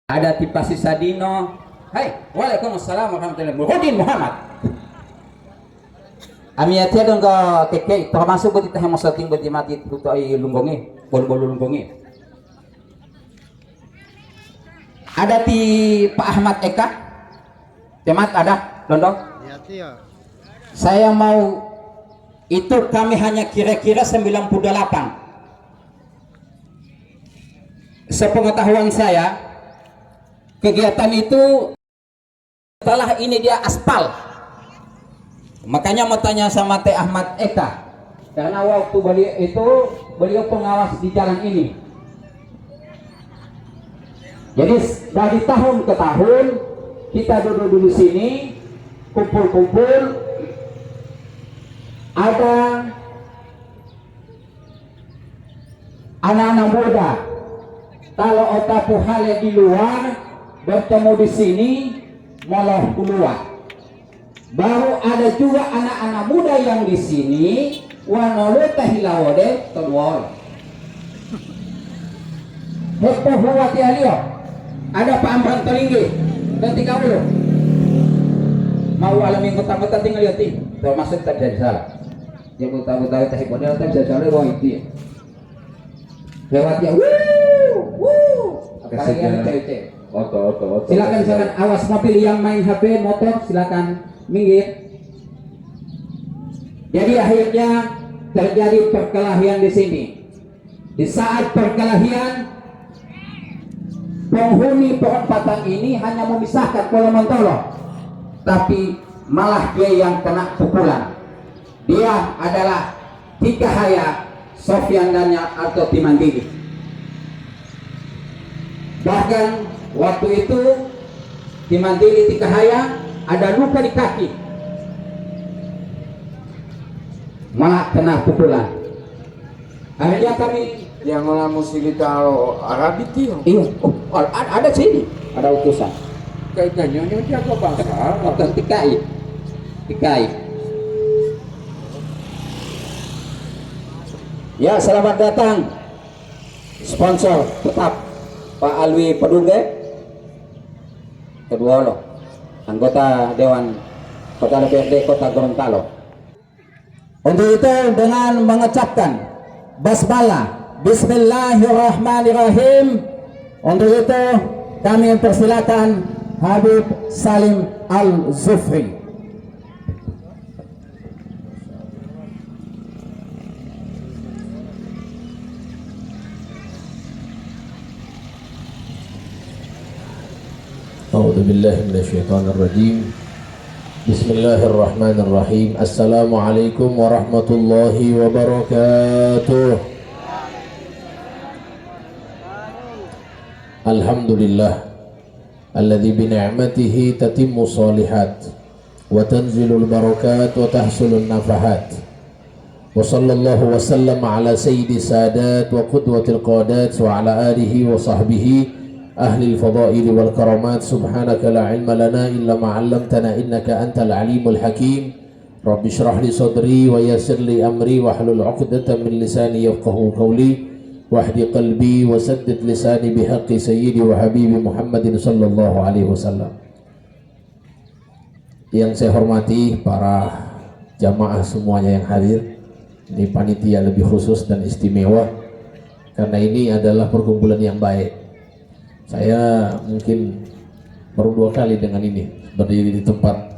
Ada tipe si Sadino. Hai, waalaikumsalam warahmatullahi wabarakatuh. Muhammad. Amiatia dong ke keke termasuk begitu yang masating beti mati itu ay lunggongi, bolu-bolu lunggongi. Ada ti Pak Ahmad Eka. Temat ada, Dondong. Saya mau itu kami hanya kira-kira 98. Sepengetahuan saya, kegiatan itu setelah ini dia aspal. Makanya mau tanya sama Teh Ahmad Eka, karena waktu beliau pengawas di jalan ini. Jadi dari tahun ke tahun kita duduk di sini, kumpul-kumpul, ada anak-anak muda. Kalau otaku hale di luar bertemu di sini malah keluar. Baru ada juga anak-anak muda yang di sini wanolo tahilawade tolwol. Hekto huwati alio. Ada Pak Amran Telinggi dan 30. Mau alamin kota-kota tinggal lihat termasuk tak jadi salah. Yang tahu-tahu teh model tak bisa salah wong itu. Lewat ya. Kalian cewek. Silakan awas mobil yang main HP motor silakan minggir. Jadi akhirnya terjadi perkelahian di sini. Di saat perkelahian penghuni pohon patang ini hanya memisahkan kolong-tolong, tapi malah dia yang kena pukulan. Dia adalah Tika Haya, Sofyan Danya atau Timandiri. Bahkan waktu itu Timandiri Tika Haya ada luka di kaki, malah kena pukulan. Akhirnya kami yang musik kita Arab itu ada sini, ada utusan kayaknya dia ke bahasa bukan tikai. Ya, selamat datang sponsor tetap Pak Alwi Pedungge, kedua lo anggota Dewan Kota DPRD Kota Gorontalo. Untuk itu dengan mengucapkan basmalah Bismillahirrahmanirrahim, untuk itu kami persilakan Habib Salim Al-Zufri. A'udzu billahi minasyaitonir rajim. Bismillahirrahmanirrahim. Assalamualaikum warahmatullahi wabarakatuh. Alhamdulillah alladzi bi ni'matihi tatimmu shalihat wa tanzilul barakat wa tahsulun nafahat. Wa sallallahu wa sallama ala sayyidi sadat wa qudwatil qadat wa ala alihi wa sahbihi ahli al-fadail wal karamat. Subhanaka la ilma lana illa ma 'allamtana innaka antal alimul hakim. Rabbi shrah li sadri wa yassir li amri wa hlul 'uqdatam min lisani yafqahu qawli wahdi qalbi wa saddid lisani bihaqqi sayyidi wa habibi Muhammadin sallallahu alaihi wasallam. Yang saya hormati para jamaah semuanya yang hadir, ini panitia lebih khusus dan istimewa karena ini adalah perkumpulan yang baik. Saya mungkin baru 2 kali dengan ini berdiri di tempat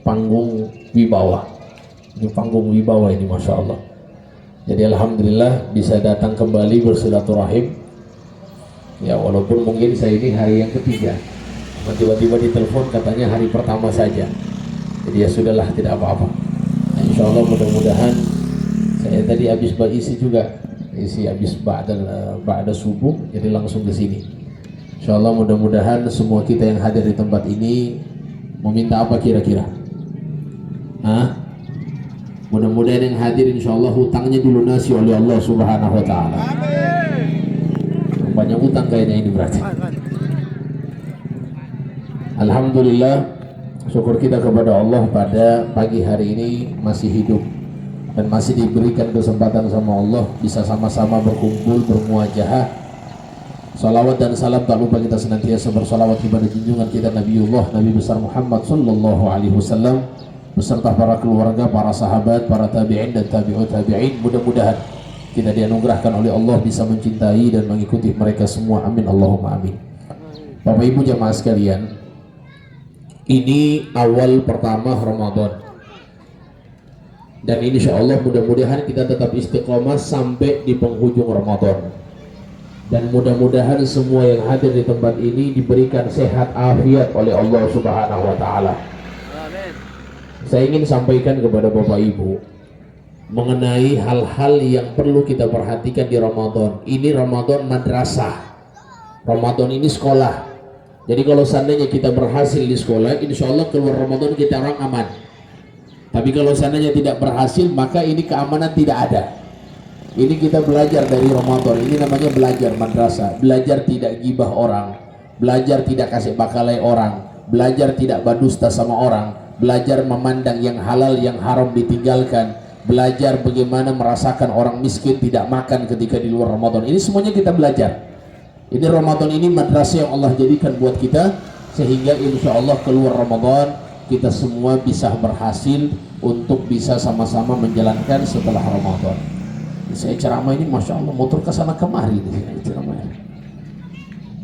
panggung wibawa. Ini panggung wibawa ini, masya Allah. Jadi alhamdulillah bisa datang kembali bersilaturahim. Ya walaupun mungkin saya ini hari yang ketiga, tiba-tiba ditelepon katanya hari pertama saja. Jadi ya sudahlah, tidak apa-apa. Nah, insya Allah mudah-mudahan saya tadi habis isi juga, habis ba'da subuh, jadi langsung ke sini. Insya Allah mudah-mudahan semua kita yang hadir di tempat ini meminta apa kira-kira? Mudah-mudahan yang hadir insya Allah hutangnya dilunasi oleh Allah Subhanahu wa ta'ala. Banyak hutang kayaknya ini berarti. Alhamdulillah, syukur kita kepada Allah pada pagi hari ini masih hidup dan masih diberikan kesempatan sama Allah bisa sama-sama berkumpul bermuajahah Salawat dan salam tak lupa kita senantiasa bersalawat kepada junjungan kita Nabiullah Nabi besar Muhammad sallallahu alaihi wasallam beserta para keluarga, para sahabat, para tabi'in dan tabi'ut tabi'in. Mudah-mudahan kita dianugerahkan oleh Allah bisa mencintai dan mengikuti mereka semua. Amin Allahumma amin. Bapak Ibu jamaah sekalian, ini awal pertama Ramadan. Dan insya Allah mudah-mudahan kita tetap istiqomah sampai di penghujung Ramadan. Dan mudah-mudahan semua yang hadir di tempat ini diberikan sehat afiat oleh Allah Subhanahu wa taala. Saya ingin sampaikan kepada Bapak Ibu mengenai hal-hal yang perlu kita perhatikan di Ramadan. Ini Ramadan madrasah. Ramadan ini sekolah. Jadi kalau seandainya kita berhasil di sekolah, insya Allah keluar Ramadan kita orang aman. Tapi kalau seandainya tidak berhasil, maka ini keamanan tidak ada. Ini kita belajar dari Ramadan. Ini namanya belajar madrasah. Belajar tidak gibah orang, belajar tidak kasih bakalai orang, belajar tidak berdusta sama orang, belajar memandang yang halal yang haram ditinggalkan, belajar bagaimana merasakan orang miskin tidak makan ketika di luar Ramadan. Ini semuanya kita belajar. Ini Ramadan ini madrasah yang Allah jadikan buat kita, sehingga insya Allah keluar Ramadan kita semua bisa berhasil untuk bisa sama-sama menjalankan setelah Ramadan. Saya ceramah ini Masya Allah motor kesana kemari ceramahnya.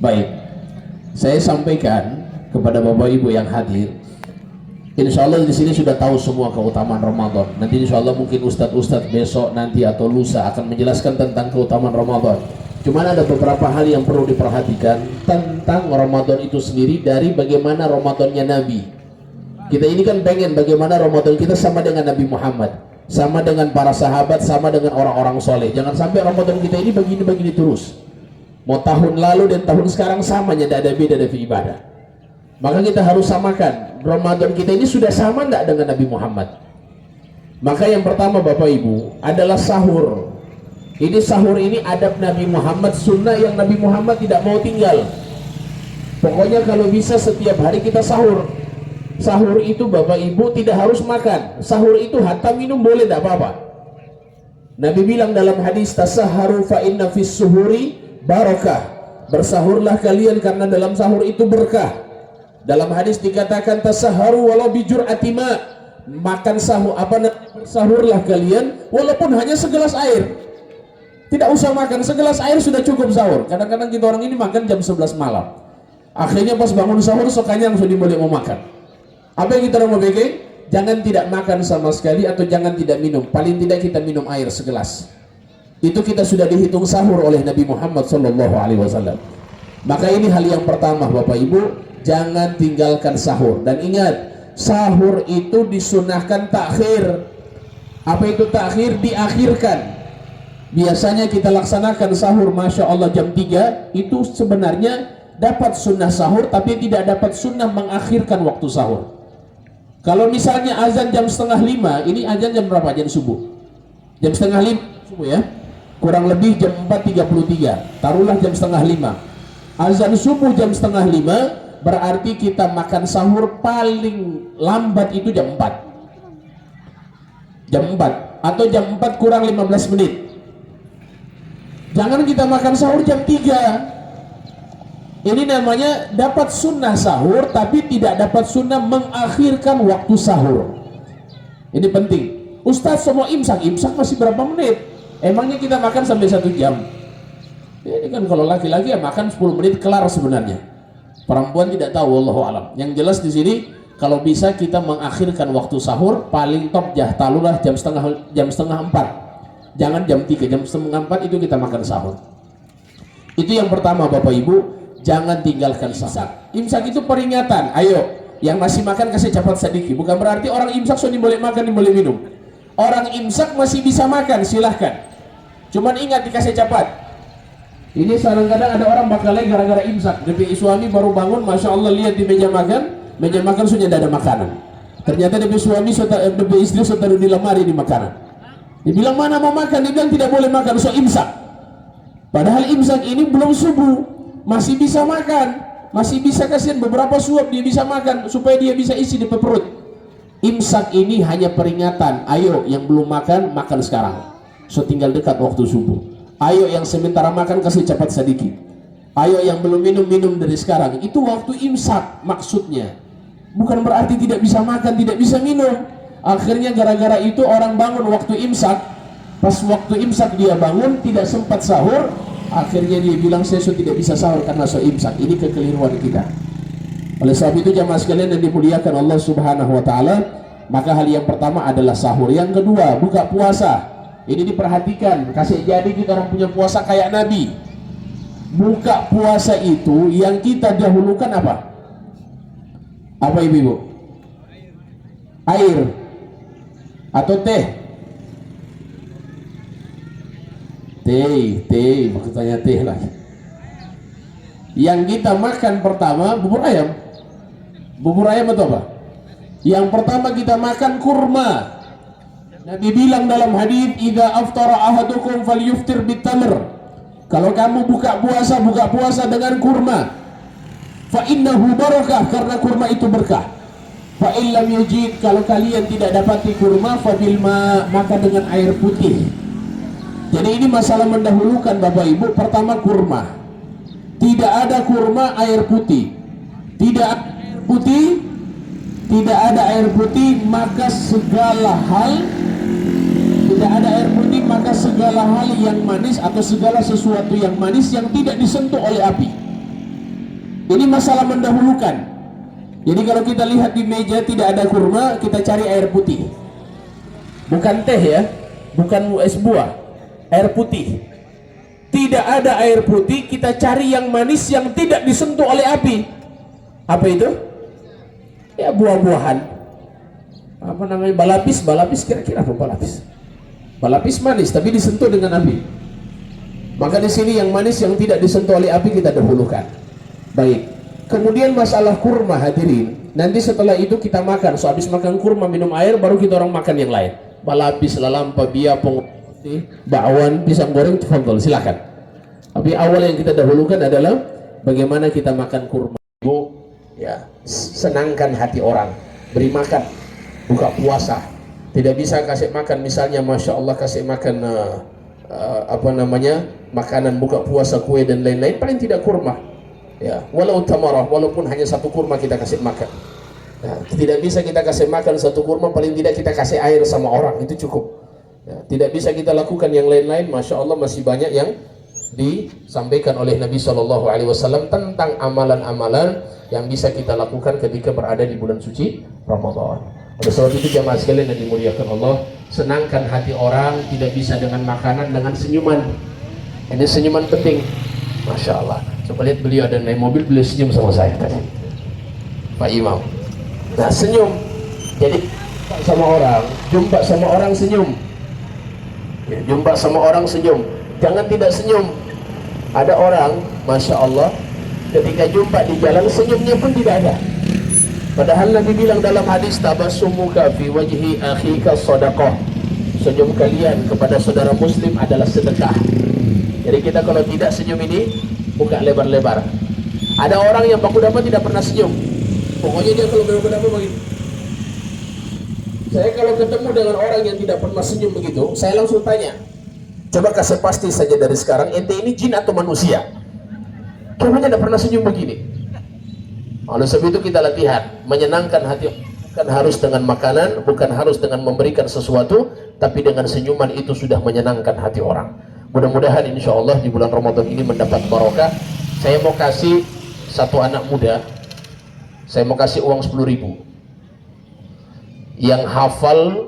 Baik, saya sampaikan kepada Bapak Ibu yang hadir, insya Allah di sini sudah tahu semua keutamaan Ramadan. Nanti insya Allah mungkin Ustadz besok nanti atau lusa akan menjelaskan tentang keutamaan Ramadan. Cuman ada beberapa hal yang perlu diperhatikan tentang Ramadan itu sendiri dari bagaimana Ramadannya Nabi. Kita ini kan pengen bagaimana Ramadan kita sama dengan Nabi Muhammad, sama dengan para sahabat, sama dengan orang-orang soleh. Jangan sampai Ramadan kita ini begini-begini terus. Mau tahun lalu dan tahun sekarang samanya, tidak ada beda dari ibadah. Maka kita harus samakan. Ramadan kita ini sudah sama tidak dengan Nabi Muhammad? Maka yang pertama Bapak Ibu adalah sahur. Ini sahur ini adab Nabi Muhammad, sunnah yang Nabi Muhammad tidak mau tinggal. Pokoknya kalau bisa setiap hari kita sahur. Sahur itu Bapak Ibu tidak harus makan. Sahur itu hatta minum boleh, tidak apa-apa. Nabi bilang dalam hadis, tasaharu fa inna fis suhuri barakah. Bersahurlah kalian karena dalam sahur itu berkah. Dalam hadis dikatakan tasaharu walau bijur atima. Makan sahur sahurlah kalian walaupun hanya segelas air. Tidak usah makan, segelas air sudah cukup sahur. Kadang-kadang kita orang ini makan jam 11 malam. Akhirnya pas bangun sahur sokanya langsung boleh mau makan. Apa yang kita mau bikin? Jangan tidak makan sama sekali atau jangan tidak minum. Paling tidak kita minum air segelas. Itu kita sudah dihitung sahur oleh Nabi Muhammad SAW. Maka ini hal yang pertama Bapak Ibu, jangan tinggalkan sahur. Dan ingat, sahur itu disunahkan takhir. Apa itu takhir? Diakhirkan. Biasanya kita laksanakan sahur Masya Allah jam 3, itu sebenarnya dapat sunnah sahur tapi tidak dapat sunnah mengakhirkan waktu sahur. Kalau misalnya azan jam 4:30, ini azan jam berapa? Azan subuh jam 4:30 subuh ya, kurang lebih jam 4:33, taruhlah jam 4:30. Azan subuh jam 4:30 berarti kita makan sahur paling lambat itu jam 4 atau jam 4 kurang 15 menit. Jangan kita makan sahur jam 3. Ini namanya dapat sunnah sahur tapi tidak dapat sunnah mengakhirkan waktu sahur. Ini penting. Ustadz semua imsak masih berapa menit? Emangnya kita makan sampai 1 jam? Ini kan kalau laki-laki ya makan 10 menit kelar sebenarnya. Perempuan tidak tahu, wallahu alam. Yang jelas di sini kalau bisa kita mengakhirkan waktu sahur paling top taruhlah jam setengah 4. Jangan jam 3, jam setengah 4 itu kita makan sahur. Itu yang pertama Bapak Ibu, jangan tinggalkan sahur. Imsak itu peringatan, ayo yang masih makan kasih cepat sedikit. Bukan berarti orang imsak sudah boleh makan, boleh minum. Orang imsak masih bisa makan, silahkan. Cuman ingat dikasih cepat. Ini kadang-kadang ada orang bakalai gara-gara imsak. DP suami baru bangun, Masya Allah lihat di meja makan sudah tidak ada makanan. Ternyata DP suami, DP istri sudah taruh di lemari di makanan. Dibilang mana mau makan, dia bilang tidak boleh makan, so imsak. Padahal imsak ini belum subuh, masih bisa makan, masih bisa kasihan beberapa suap dia bisa makan supaya dia bisa isi di perut. Imsak ini hanya peringatan, ayo yang belum makan, makan sekarang. So tinggal dekat waktu subuh. Ayo yang sementara makan kasih cepat sedikit. Ayo yang belum minum dari sekarang. Itu waktu imsak maksudnya. Bukan berarti tidak bisa makan, tidak bisa minum. Akhirnya gara-gara itu orang bangun waktu imsak. Pas waktu imsak dia bangun tidak sempat sahur. Akhirnya dia bilang saya sudah tidak bisa sahur karena so imsak. Ini kekeliruan kita. Oleh sebab itu jamaah sekalian yang dimuliakan Allah Subhanahu wa taala, maka hal yang pertama adalah sahur. Yang kedua, buka puasa. Ini diperhatikan, kasih jadi kita orang punya puasa kayak Nabi. Buka puasa itu yang kita dahulukan apa? Apa ibu-ibu? Air atau teh? Teh, maksudnya teh lagi. Yang kita makan pertama bubur ayam. Bubur ayam atau apa? Yang pertama kita makan kurma. Nabi bilang dalam hadis, "Idza aftara ahadukum falyuftir bitamr." Kalau kamu buka puasa dengan kurma. Fa innahu barakah, karena kurma itu berkah. Fa illam yujid, kalau kalian tidak dapati kurma, fa bil ma, maka dengan air putih. Jadi ini masalah mendahulukan Bapak Ibu. Pertama kurma. Tidak ada kurma, air putih. Tidak ada air putih, tidak ada air putih, maka segala hal, tidak ada air putih, maka segala hal yang manis atau segala sesuatu yang manis yang tidak disentuh oleh api. Ini masalah mendahulukan. Jadi kalau kita lihat di meja tidak ada kurma, kita cari air putih. Bukan teh ya, bukan es buah, air putih. Tidak ada air putih, kita cari yang manis yang tidak disentuh oleh api. Apa itu? Ya buah-buahan. Apa namanya? Balapis kira-kira apa balapis? Balapis manis tapi disentuh dengan api. Maka di sini yang manis yang tidak disentuh oleh api kita dahulukan. Baik. Kemudian masalah kurma hadirin. Nanti setelah itu kita makan. So habis makan kurma minum air baru kita orang makan yang lain. Balapis, lalampa, biapong, bakwan, pisang goreng, tafadhol, silakan. Tapi awal yang kita dahulukan adalah bagaimana kita makan kurma. Ya, senangkan hati orang. Beri makan, buka puasa. Tidak bisa kasih makan misalnya Masya Allah kasih makan apa namanya makanan buka puasa, kue dan lain-lain, paling tidak kurma ya, walau tamarah, walaupun hanya satu kurma kita kasih makan ya. Tidak bisa kita kasih makan satu kurma, paling tidak kita kasih air sama orang, itu cukup ya. Tidak bisa kita lakukan yang lain-lain. Masya Allah masih banyak yang disampaikan oleh Nabi SAW tentang amalan-amalan yang bisa kita lakukan ketika berada di bulan suci Ramadan. Oleh sebab itu jamaah sekalian yang dimuliakan Allah, senangkan hati orang tidak bisa dengan makanan, dengan senyuman. Ini senyuman penting. Masya Allah. Coba lihat beliau ada naik mobil, beliau senyum sama saya tadi, Pak Imam. Nah senyum. Jadi jumpa sama orang senyum. Ya, jumpa sama orang senyum. Jangan tidak senyum. Ada orang, Masya Allah, ketika jumpa di jalan senyumnya pun tidak ada. Padahal Nabi bilang dalam hadis, tabassumuka fi wajhi akhika shadaqah. Senyum kalian kepada saudara muslim adalah sedekah. Jadi kita kalau tidak senyum ini buka lebar-lebar. Ada orang yang baku dapat tidak pernah senyum. Pokoknya dia kalau baku dapat begini. Saya kalau ketemu dengan orang yang tidak pernah senyum begitu, saya langsung tanya, coba kasih pasti saja dari sekarang, ente ini jin atau manusia? Kayaknya tidak pernah senyum begini. Oleh sebab itu kita latihan menyenangkan hati, bukan harus dengan makanan, bukan harus dengan memberikan sesuatu, tapi dengan senyuman itu sudah menyenangkan hati orang. Mudah-mudahan insya Allah di bulan Ramadan ini mendapat barokah. Saya mau kasih satu anak muda, saya mau kasih uang 10.000 yang hafal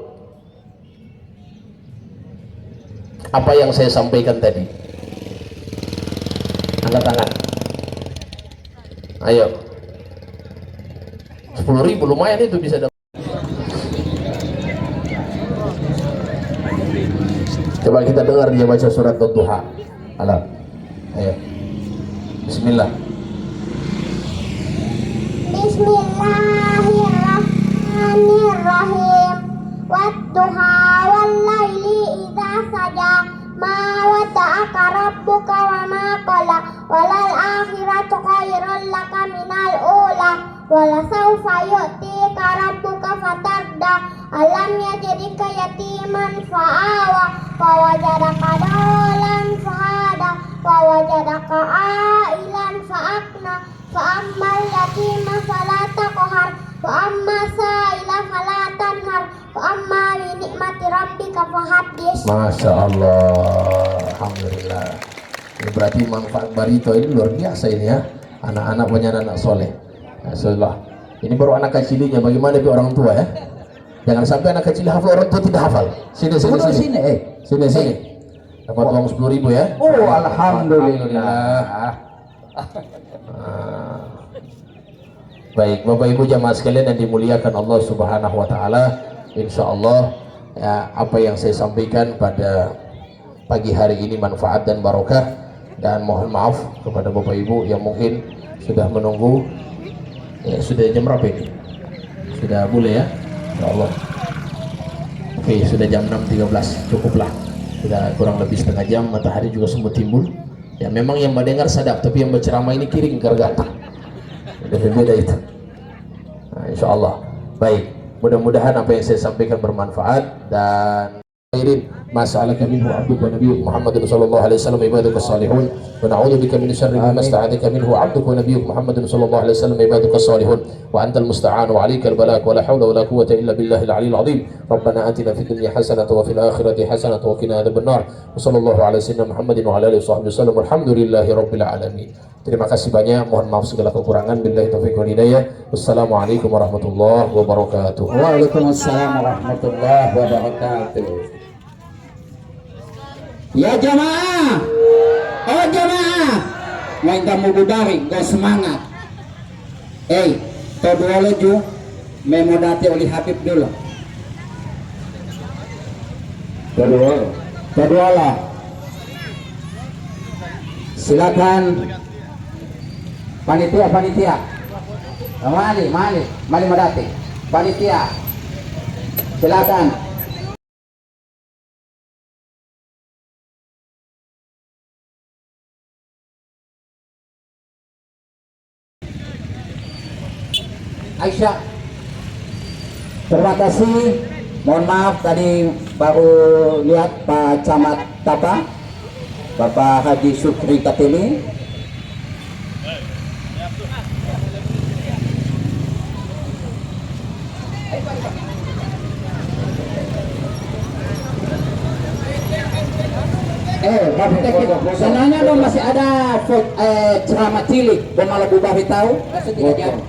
apa yang saya sampaikan tadi. Angkat tangan. Ayo. 10.000 lumayan itu bisa dapat. Coba kita dengar dia baca surat Ad-Duha. Alam. Ayo. Bismillah. Bismillahirrahmanirrahim. Wadduha wallaili idza saja. Ma wadda'aka rabbuka wa ma qala. Walal akhiratu khairul laka minal ula. Wala sawfa yu'tika rabbuka fatarda. Alam yajidika yatiman fa'awa. Wa wajadaka dhalan fahada. Wa wajadaka aila aqima salata qahar wa amma sa'ila fala tanhar wa amma bi ni'mati rabbika fahaddits. Masya Allah, alhamdulillah. Ini berarti manfaat barito ini luar biasa ini ya. Anak-anak punya anak soleh. Masyaallah. Ini baru anak kecilnya, bagaimana bi orang tua ya? Jangan sampai anak kecil hafal, orang tua tidak hafal. Sini. Sini. Dapat uang 10.000 ya. Oh, alhamdulillah. Baik, Bapak Ibu jamaah sekalian yang dimuliakan Allah Subhanahu wa taala, insyaallah ya, apa yang saya sampaikan pada pagi hari ini manfaat dan barokah, dan mohon maaf kepada Bapak Ibu yang mungkin sudah menunggu. Ya, sudah jam berapa ini? Sudah boleh ya? Insyaallah. Oke, sudah jam 6.13, cukuplah. Sudah kurang lebih setengah jam, matahari juga semua timbul. Ya memang yang mendengar sadap, tapi yang berceramah ini kiring gergata. Beda itu. Nah, insya Allah. Baik, mudah-mudahan apa yang saya sampaikan bermanfaat dan khairin mas'alaka minhu abduka nabiyyuk Muhammadin sallallahu alaihi wasallam ibaduka salihun wa na'udzubika min syarri ma sta'adzaka minhu abduka nabiyyuk Muhammadin sallallahu alaihi wasallam ibaduka salihun wa antal musta'an wa 'alaikal balak wa la haula wa la quwwata illa billahil 'aliyyil 'azim. Rabbana atina fid dunya hasanatan wa fil akhirati hasanatan wa qina adzabannar. Wa sallallahu ala sayyidina Muhammadin wa ala alihi wasallam. Alhamdulillahi rabbil alamin. Terima kasih banyak, mohon maaf segala kekurangan. Billahi taufiq wal hidayah. Wassalamualaikum warahmatullahi wabarakatuh. Waalaikumsalam warahmatullahi wabarakatuh. Ya jamaah, oh jamaah, main kamu budari, kau semangat. Kau dua leju, memodati oleh Habib dulu. Kedua lah. Silakan. Panitia. Mali modati. Panitia. Silakan. Aisyah, terima kasih. Mohon maaf tadi baru lihat Pak Camat Tapa, Bapak Haji Syukri Katili. Sananya dong masih ada ceramah cilik, Boma Labu Bahi tahu? Masih tidak jauh.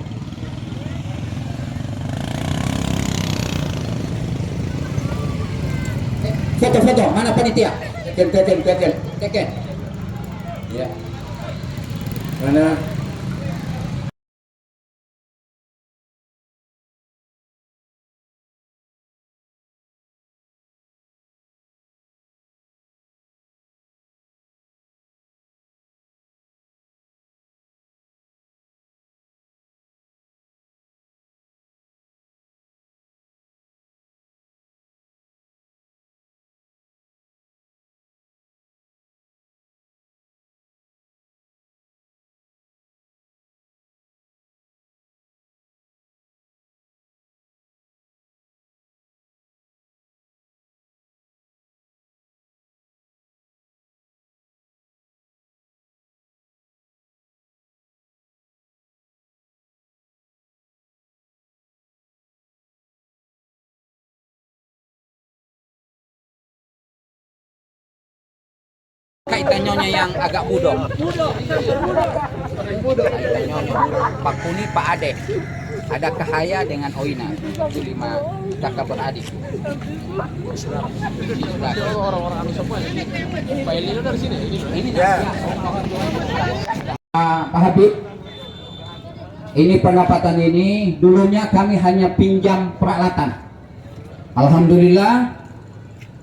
Foto, mana panitia? Teken. Ya. Mana? Kaitannya yang agak budong. Kaitannya Pak Kuni, Pak Ade. Ada Kahaya dengan Oina. Itu 5 kakak beradik. Orang-orang anu semua ini. Pak Elino dari sini. Ini ya. Pak Habib. Ini pendapatan ini dulunya kami hanya pinjam peralatan. Alhamdulillah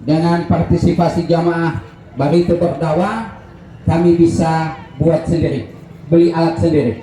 dengan partisipasi jamaah Barito berdakwah, kami bisa buat sendiri, beli alat sendiri.